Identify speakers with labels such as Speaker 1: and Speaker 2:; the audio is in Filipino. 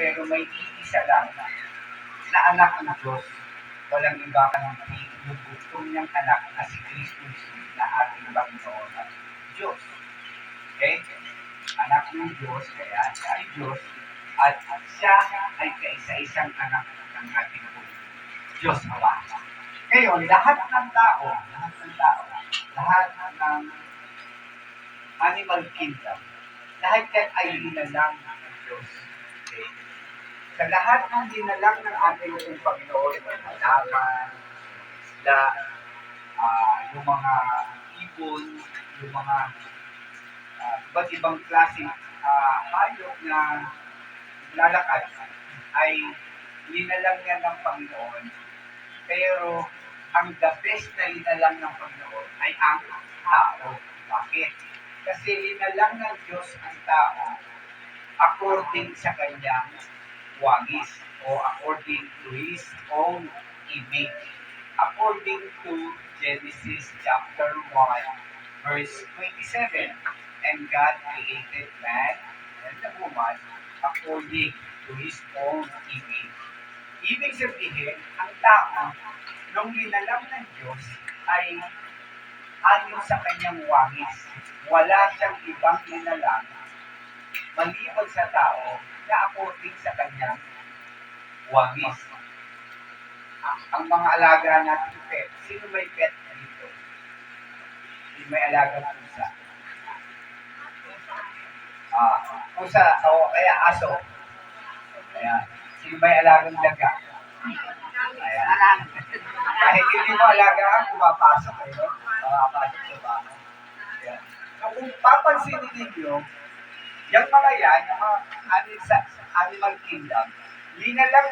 Speaker 1: pero may iisa lang na anak ng Diyos. Walang iba kundi yung bugtong niyang anak na si Kristo Jesus na ating Panginoon at Diyos. Okay? Anak ng Diyos, kaya siya ay Diyos, at siya ay kaisa-isang anak ng ating Diyos Ama. Ngayon, lahat ng tao, lahat ng animal kingdom, lahat yan ay hinalang ng Diyos. Okay? Sa lahat ng hinalang ng ating Panginoon, halaman, isda, yung mga ibon, yung mga iba't ibang klaseng hayop na lalakad, ay hinalang yan ng Panginoon. Pero ang the best na hinalang ng Panginoon ay ang tao. Bakit? Kasi hinalang ng Diyos ang tao according sa kanyang wangis o according to His own image. According to Genesis chapter 1, verse 27, and God created man and the woman according to His own image. Ibig sabihin, ang tao, nung hinalang ng Diyos, ay ayon sa kanyang wangis. Wala siyang ibang hinalang maliban sa tao na according sa kanyang wangis. Ang mga alaga natin pet, sino may pet dito? Sino may alaga pusa? Pusa o kaya aso. Ayan. Sino may alagang daga? Ayan. Kahit hindi mo alagaan, pumapasok eh, no? Pumapasok sa bahay. Ayan. So kung papansinin ninyo, yung mga yan, yung mga animal kingdom, hinalang